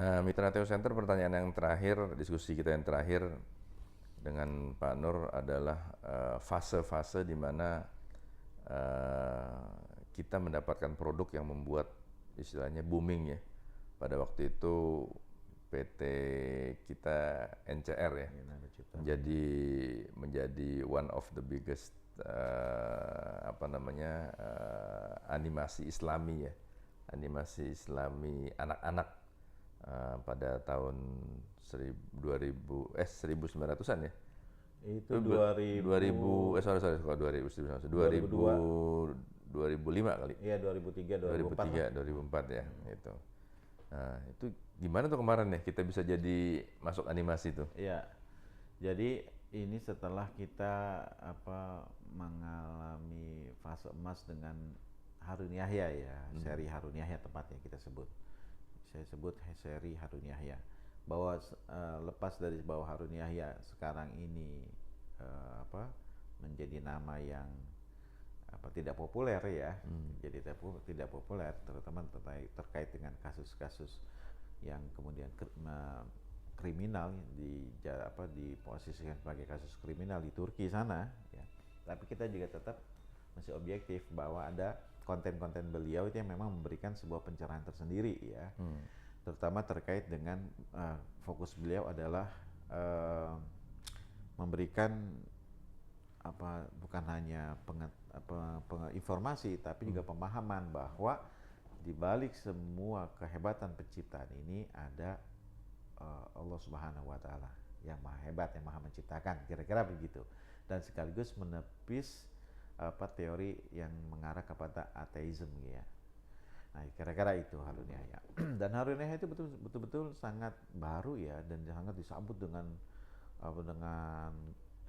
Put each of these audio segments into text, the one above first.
Mitra Theo Center, pertanyaan yang terakhir, diskusi kita yang terakhir dengan Pak Nur adalah fase-fase di mana eh, kita mendapatkan produk yang membuat istilahnya booming ya. Pada waktu itu PT kita NCR ya, menjadi one of the biggest animasi Islami ya, animasi Islami anak-anak pada tahun 1900-an ya. Itu 2000, 2000 sorry kalau 2000 2005 kali. Iya 2003, 2004 2003 2004 ya itu. Nah, itu gimana tuh kemarin ya kita bisa jadi masuk animasi tuh? Iya. Jadi ini setelah kita mengalami fase emas dengan Harun Yahya ya, seri Harun Yahya tepatnya kita sebut. Saya sebut seri Harun Yahya. Bahwa lepas dari bahwa Harun Yahya sekarang ini menjadi nama yang tidak populer ya, jadi tidak populer, terutama terkait dengan kasus-kasus yang kemudian kriminal diposisikan sebagai kasus kriminal di Turki sana ya. Tapi kita juga tetap masih objektif bahwa ada konten-konten beliau itu yang memang memberikan sebuah pencerahan tersendiri ya, terutama terkait dengan fokus beliau adalah memberikan bukan hanya informasi tapi juga pemahaman bahwa di balik semua kehebatan penciptaan ini ada Allah Subhanahu wa taala yang maha hebat, yang maha menciptakan, kira-kira begitu. Dan sekaligus menepis teori yang mengarah kepada ateisme ya. Nah, kira-kira itu Harun Yahya. Dan Harun Yahya itu betul-betul sangat baru ya, dan sangat disambut dengan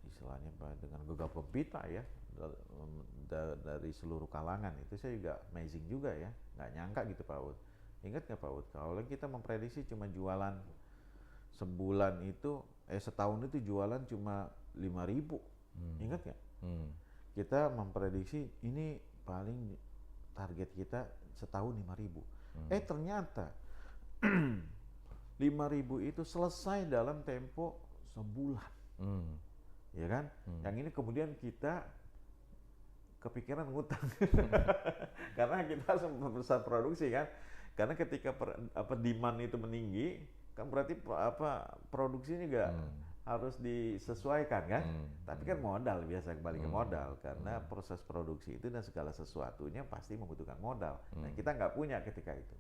istilahnya dengan gegap gempita ya dari seluruh kalangan. Itu saya juga amazing juga ya, nggak nyangka gitu Pak Ud. Ingat nggak Pak Ud, kalau kita memprediksi cuma jualan sebulan itu setahun itu jualan cuma 5.000, ingat nggak? Kita memprediksi ini paling target kita setahun 5.000. Ternyata 5.000 itu selesai dalam tempo sebulan. Ya kan? Yang ini kemudian kita kepikiran ngutang. Karena kita harus membesar produksi kan. Karena ketika demand itu meninggi, kan berarti produksinya juga harus disesuaikan kan. Tapi kan modal, biasa kembali ke modal, karena proses produksi itu dan segala sesuatunya pasti membutuhkan modal. Dan kita nggak punya ketika itu.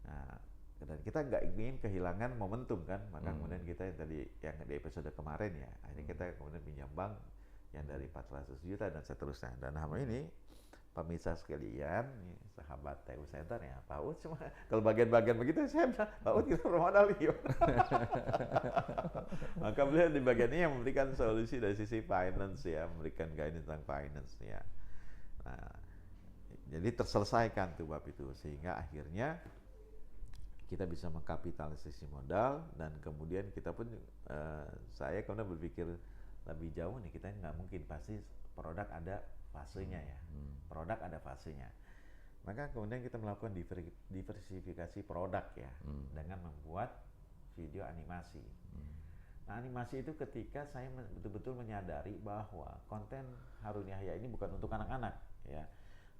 Nah, dan kita nggak ingin kehilangan momentum kan, maka kemudian kita yang tadi yang di episode kemarin ya, akhirnya kita kemudian pinjam bank yang dari 400 juta dan seterusnya. Dan ini pemirsa sekalian, sahabat TU Center ya, Pak Ud cuma kalau bagian-bagian begitu saya bilang, Pak Ud kita bermodal yuk. Maka beliau di bagian ini yang memberikan solusi dari sisi finance ya, memberikan guidance tentang finance ya. Nah, jadi terselesaikan tuh bab itu, sehingga akhirnya kita bisa mengkapitalisasi modal, dan kemudian kita pun saya kemudian berpikir lebih jauh nih, kita nggak mungkin pasti produk ada fasenya ya, produk ada fasenya. Maka kemudian kita melakukan diversifikasi produk ya, dengan membuat video animasi. Nah, animasi itu ketika saya betul-betul menyadari bahwa konten Harun Yahya ini bukan untuk anak-anak ya.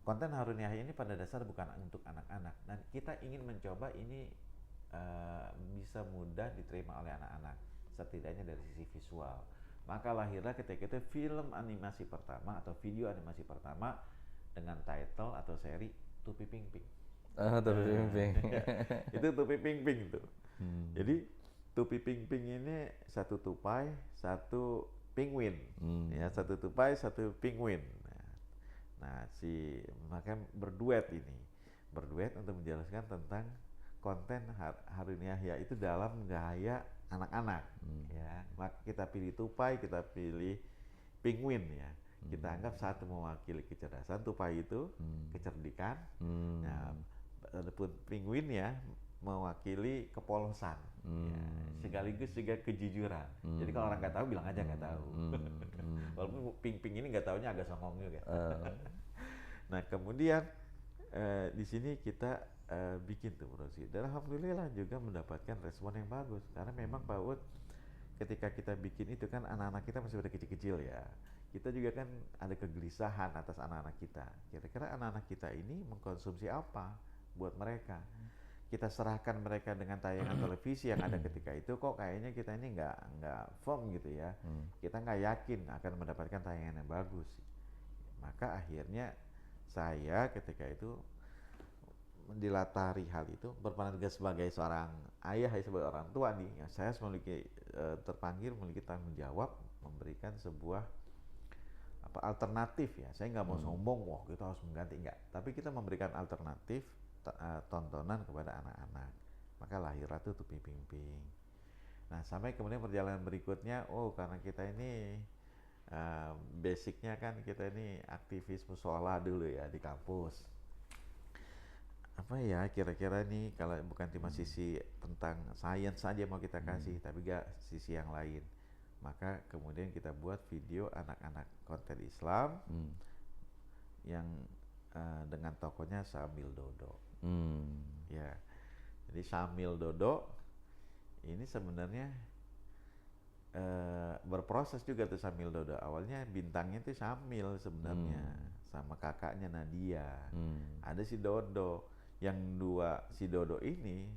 Konten Harun Yahya ini pada dasar bukan untuk anak-anak, dan kita ingin mencoba ini bisa mudah diterima oleh anak-anak, setidaknya dari sisi visual. Maka lahirlah ketika itu film animasi pertama atau video animasi pertama dengan title atau seri Tupi Ping Ping. Tupi Ping Ping. Itu Tupi Ping Ping tuh. Jadi Tupi Ping Ping ini satu tupai, satu penguin. Ya, satu tupai, satu penguin. Nah, makanya berduet untuk menjelaskan tentang konten Harun Yahya itu dalam gaya anak-anak. Ya, maka kita pilih tupai, kita pilih penguin ya. Kita anggap satu mewakili kecerdasan, tupai itu kecerdikan. Nah, adapun penguin ya mewakili kepolosan, ya, sekaligus juga kejujuran. Jadi kalau orang nggak tahu bilang aja nggak tahu. Walaupun ping-ping ini nggak taunya agak songong juga. Nah kemudian di sini kita bikin tuh produksi. Dan alhamdulillah juga mendapatkan respon yang bagus. Karena memang Pak Ud, ketika kita bikin itu kan anak-anak kita masih pada kecil-kecil ya. Kita juga kan ada kegelisahan atas anak-anak kita. Kira-kira anak-anak kita ini mengkonsumsi apa buat mereka. Kita serahkan mereka dengan tayangan televisi yang ada ketika itu, kok kayaknya kita ini nggak firm gitu ya. Kita nggak yakin akan mendapatkan tayangan yang bagus. Maka akhirnya saya ketika itu dilatari hal itu, berperan juga sebagai seorang ayah, sebagai orang tua nih, ya, saya memiliki terpanggil memiliki tanggung jawab memberikan sebuah alternatif ya. Saya nggak mau sombong, wah kita harus mengganti, enggak. Tapi kita memberikan alternatif tontonan kepada anak-anak. Maka lahirlah tuh Ping-Ping. Nah sampai kemudian perjalanan berikutnya, karena kita ini basicnya kan kita ini aktivis musola dulu ya di kampus. Apa ya kira-kira nih kalau bukan cuma sisi tentang sains saja mau kita kasih, tapi gak sisi yang lain. Maka kemudian kita buat video anak-anak konten Islam yang dengan tokohnya Syamil Dodo. Ya, jadi Syamil Dodo ini sebenarnya berproses juga tuh Syamil Dodo. Awalnya bintangnya tuh Syamil sebenarnya sama kakaknya Nadia. Ada si Dodo. Yang dua si Dodo ini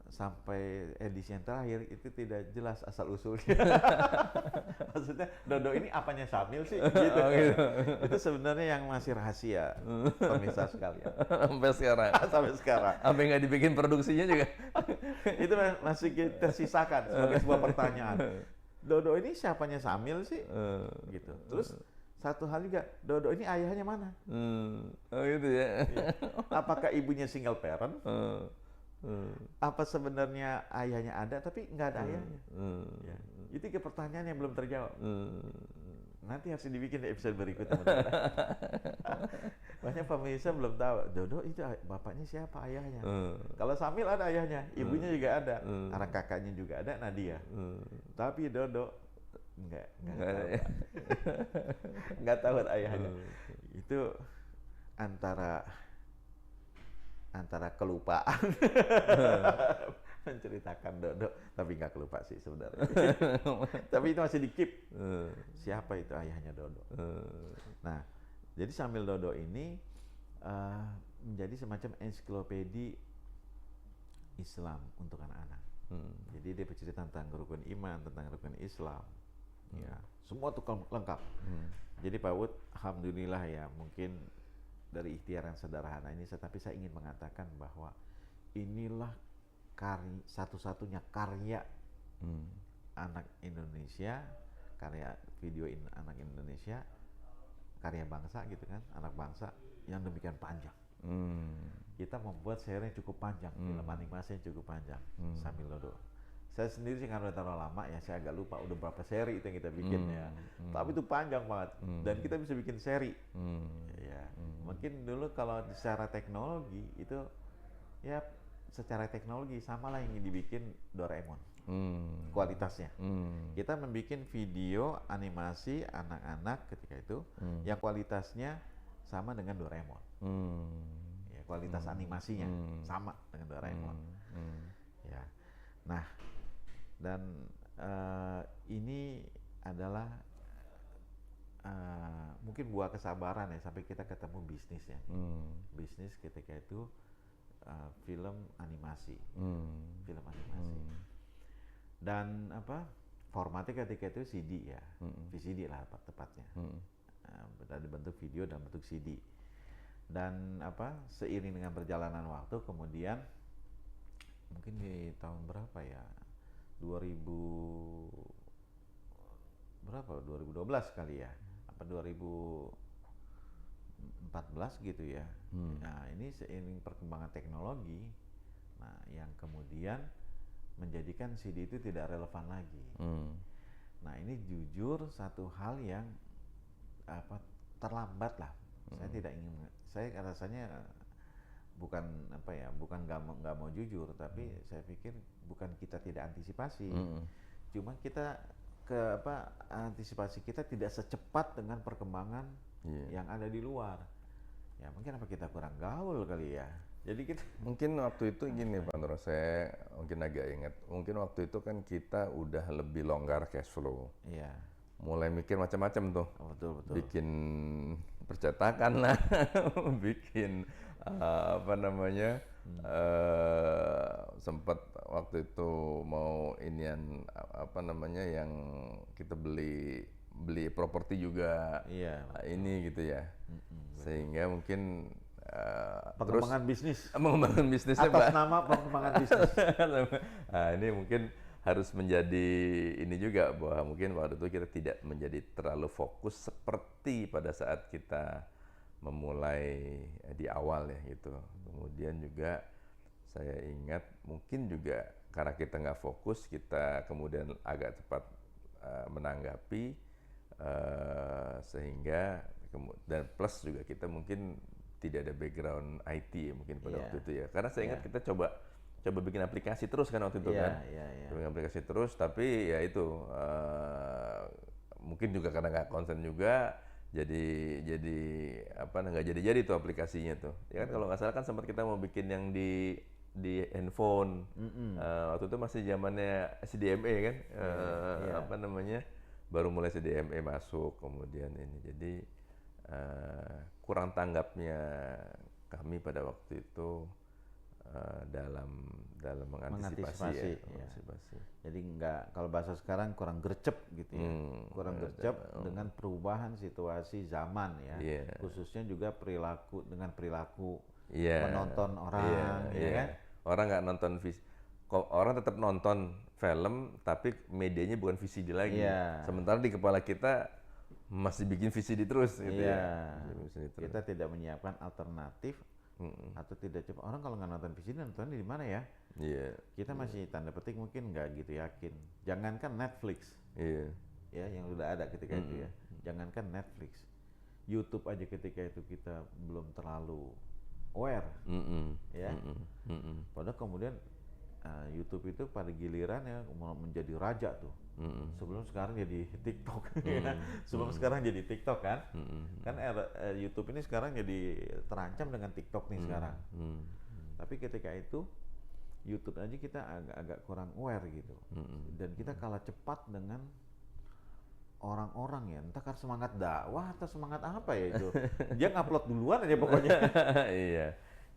sampai edisi yang terakhir itu tidak jelas asal usulnya. Maksudnya Dodo ini apanya Syamil sih? Gitu. Itu sebenarnya yang masih rahasia, pemirsa sekalian. Sampai sekarang. Sampai sekarang. Sampai nggak dibikin produksinya juga. Itu masih tersisakan sebagai sebuah pertanyaan. Dodo ini siapanya Syamil sih? Gitu. Terus satu hal juga, Dodo ini ayahnya mana? Oh gitu ya. Apakah ibunya single parent? Apa sebenarnya ayahnya ada tapi nggak ada ayahnya? Ya. Itu ke pertanyaan yang belum terjawab. Nanti harus dibikin di episode berikutnya. Banyak pemirsa belum tahu, Dodo itu bapaknya siapa, ayahnya. Kalau Syamil ada ayahnya, ibunya juga ada, anak kakaknya juga ada, Nadia. Tapi Dodo nggak tahu ayahnya. Itu antara kelupaan menceritakan Dodo, tapi nggak kelupa sih sebenarnya. Tapi itu masih di-keep. Siapa itu ayahnya Dodo? Nah, jadi Syamil Dodo ini menjadi semacam ensiklopedi Islam untuk anak-anak. Jadi dia bercerita tentang rukun iman, tentang rukun Islam. Ya, semua tuh lengkap. Jadi Pak Ud, alhamdulillah ya, mungkin dari ikhtiar yang sederhana ini, tapi saya ingin mengatakan bahwa inilah satu-satunya karya anak Indonesia, karya video anak Indonesia, karya bangsa gitu kan, anak bangsa yang demikian panjang. Kita membuat seri yang cukup panjang, film animasi yang cukup panjang, Syamil Dodo. Saya sendiri sih karena udah terlalu lama ya, saya agak lupa udah berapa seri itu yang kita bikin ya. Tapi itu panjang banget, dan kita bisa bikin seri. Ya, mungkin dulu kalau secara teknologi itu ya secara teknologi sama lah yang dibikin Doraemon. Kualitasnya. Kita membuat video animasi anak-anak ketika itu yang kualitasnya sama dengan Doraemon. Ya, kualitas animasinya sama dengan Doraemon. Ya. Nah, dan ini adalah mungkin buah kesabaran ya sampai kita ketemu bisnisnya. Bisnis ketika itu film animasi. Film animasi. Dan formatnya ketika itu CD ya. VCD lah tepatnya. Dari bentuk video dan bentuk CD. Dan seiring dengan perjalanan waktu kemudian mungkin di tahun berapa ya, 2012 kali ya, apa 2014 gitu ya. Nah ini seiring perkembangan teknologi, nah yang kemudian menjadikan CD itu tidak relevan lagi. Nah ini jujur satu hal yang terlambat lah. Saya tidak ingin, saya rasanya bukan nggak mau jujur, tapi saya pikir bukan kita tidak antisipasi, cuma kita antisipasi kita tidak secepat dengan perkembangan yang ada di luar. Ya mungkin kita kurang gaul kali ya. Jadi kita Mungkin waktu itu gini Pak Nur, saya mungkin agak ingat. Mungkin waktu itu kan kita udah lebih longgar cash flow. iya, Mulai mikir macam-macam tuh. betul betul. Bikin percetakan lah, bikin apa namanya, sempat waktu itu mau inian apa namanya yang kita beli beli properti juga, Iya, ini gitu ya. Sehingga mungkin terus pengembangan bisnis mengembangkan bisnisnya atas Pak. nama pengembangan bisnis. Nah, ini mungkin harus menjadi ini juga bahwa mungkin waktu itu kita tidak menjadi terlalu fokus seperti pada saat kita memulai di awal ya gitu. Kemudian juga saya ingat mungkin juga karena kita nggak fokus, kita kemudian agak cepat menanggapi, sehingga dan plus juga kita mungkin tidak ada background IT ya mungkin pada Iya. waktu itu ya. Karena saya ingat Iya. kita coba bikin aplikasi terus kan waktu itu Iya, kan. iya, iya. Bikin aplikasi terus, tapi ya itu mungkin juga karena nggak konsen juga, jadi apa nggak jadi tuh aplikasinya tuh. Ya kan kalau nggak salah kan sempat kita mau bikin yang di handphone. Waktu itu masih zamannya CDMA kan, Iya. apa namanya, baru mulai CDMA masuk kemudian ini. Jadi kurang tanggapnya kami pada waktu itu dalam mengantisipasi ya, Iya. mengantisipasi. Jadi nggak, kalau bahasa sekarang kurang gercep gitu ya. Kurang gercep dengan perubahan situasi zaman ya. Iya. Khususnya juga perilaku Iya. penonton orang Iya, ya iya. kan. Orang nggak nonton kok orang tetap nonton film tapi medianya bukan VCD lagi. Iya. Sementara di kepala kita masih bikin VCD terus gitu Iya. ya. VCD terus. Kita tidak menyiapkan alternatif atau tidak coba, orang kalau nggak nonton VCD nontonnya di mana ya? Iya. Kita masih tanda petik mungkin nggak gitu yakin. Jangankan Netflix Iya. ya yang udah ada ketika itu ya. Jangankan Netflix, YouTube aja ketika itu kita belum terlalu aware ya. Padahal kemudian YouTube itu pada giliran ya mau menjadi raja tuh. Sebelum sekarang jadi TikTok. Ya. Sebelum sekarang jadi TikTok kan. Kan YouTube ini sekarang jadi terancam dengan TikTok nih sekarang. Tapi ketika itu YouTube aja kita agak kurang aware gitu. Dan kita kalah cepat dengan orang-orang ya, entah karena semangat dakwah atau semangat apa ya itu. Dia ngupload duluan aja pokoknya. Iya.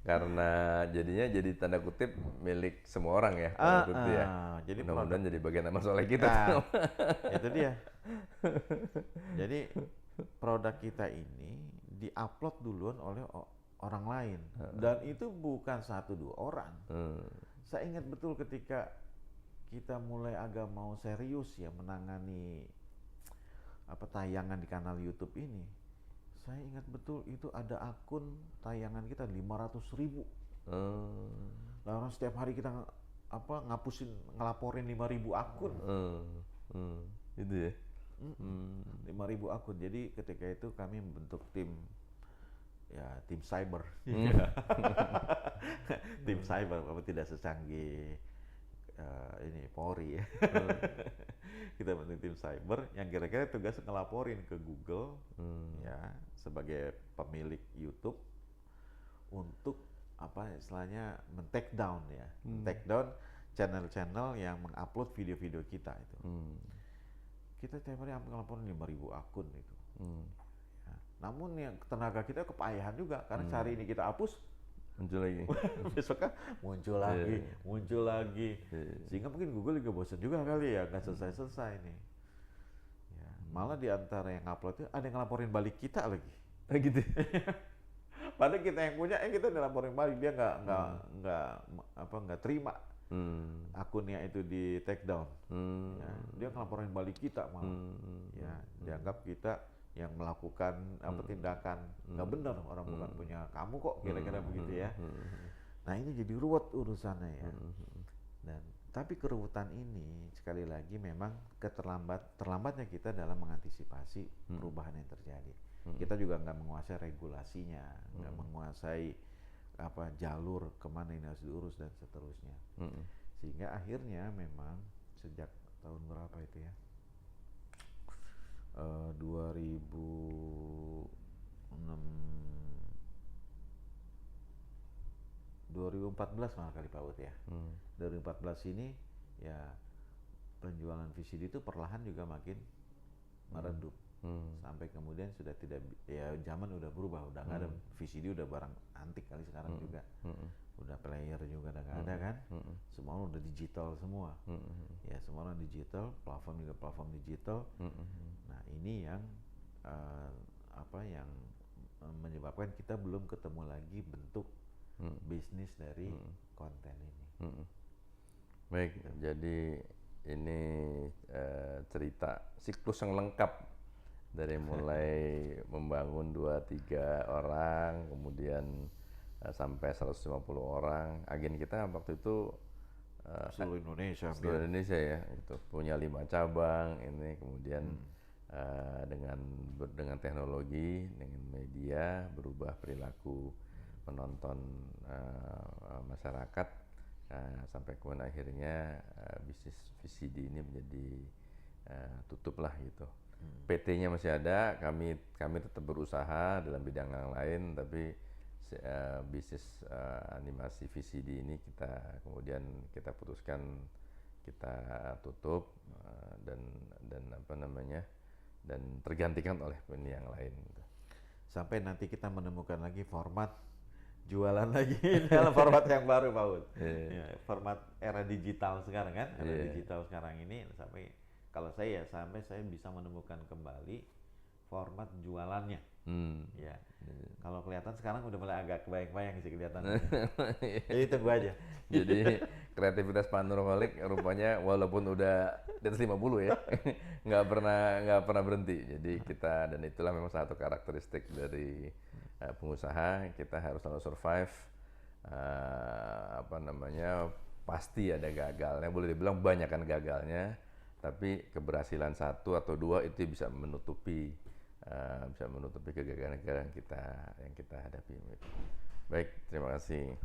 Karena jadinya jadi tanda kutip milik semua orang ya waktu itu ya. Jadi Mudah-mudahan jadi bagian amal soleh kita. Nah, itu dia. Jadi produk kita ini diupload duluan oleh orang lain, dan itu bukan 1-2 orang. Saya ingat betul ketika kita mulai agak mau serius ya menangani tayangan di kanal YouTube ini. Saya ingat betul itu ada akun tayangan kita 500.000. Nah, orang setiap hari kita ngelaporin 5.000 akun. Itu ya. 5.000 akun. Jadi ketika itu kami membentuk tim cyber. Tim cyber, apa tidak secanggih ini Polri ya. Kita bentuk tim cyber yang kira-kira tugas ngelaporin ke Google ya sebagai pemilik YouTube untuk istilahnya men-take down ya. Men-take down channel-channel yang mengupload video-video kita itu. Kita tiap hari hampir ngelaporin 5.000 akun itu. Ya. Namun yang tenaga kita kepayahan juga karena hari ini kita hapus, muncul lagi. besoknya muncul lagi. Sehingga mungkin Google juga bosan juga kali ya, nggak selesai-selesai nih. Ya, malah di antara yang upload itu ada yang ngelaporin balik kita lagi. Gitu. Padahal kita yang punya, kita dilaporin balik, dia nggak terima akunnya itu di take down. Ya, dia ngelaporin balik kita malah. Ya, dianggap kita yang melakukan tindakan nggak benar, orang bukan punya kamu kok, kira-kira begitu ya. Nah, ini jadi ruwet urusannya ya. Dan tapi keruwetan ini sekali lagi memang terlambatnya kita dalam mengantisipasi perubahan yang terjadi. Kita juga nggak menguasai regulasinya, nggak menguasai jalur kemana ini harus diurus dan seterusnya. Sehingga akhirnya memang sejak tahun berapa itu ya? 2006 2014 malah kali Pak Ud ya. 2014 ini ya penjualan VCD itu perlahan juga makin meredup. Sampai kemudian sudah tidak, ya zaman udah berubah, udah nggak ada VCD, udah barang antik kali sekarang juga. Udah player juga udah nggak ada kan. Semua udah digital semua. Ya semua orang digital, platform juga platform digital. Nah ini yang yang menyebabkan kita belum ketemu lagi bentuk bisnis dari konten ini. Baik, jadi ini cerita siklus yang lengkap dari mulai membangun 2-3 orang, kemudian sampai 150 orang. Agen kita waktu itu Seluruh Indonesia, seluruh Indonesia ya, itu punya 5 cabang. Ini kemudian dengan teknologi, dengan media, berubah perilaku penonton masyarakat, sampai kemudian akhirnya bisnis VCD ini menjadi tutup lah gitu. PT-nya masih ada, kami tetap berusaha dalam bidang yang lain, tapi bisnis animasi VCD ini kemudian kita putuskan kita tutup, dan tergantikan oleh ini yang lain gitu. Sampai nanti kita menemukan lagi format jualan lagi dalam format yang baru Pak Ud. Ya, format era digital sekarang kan, era digital sekarang ini, sampai saya bisa menemukan kembali format jualannya. Ya. Kalau kelihatan sekarang udah mulai agak kebayang-bayang sih kelihatannya. Jadi tunggu aja. Jadi kreativitas Pak Nur Malik rupanya walaupun udah di atas 50 ya, nggak pernah berhenti. Jadi dan itulah memang satu karakteristik dari pengusaha, kita harus selalu survive. Pasti ada gagalnya, boleh dibilang banyak kan gagalnya, tapi keberhasilan 1 atau 2 itu bisa menutupi kegagalan-kegagalan yang kita hadapi. Baik, terima kasih.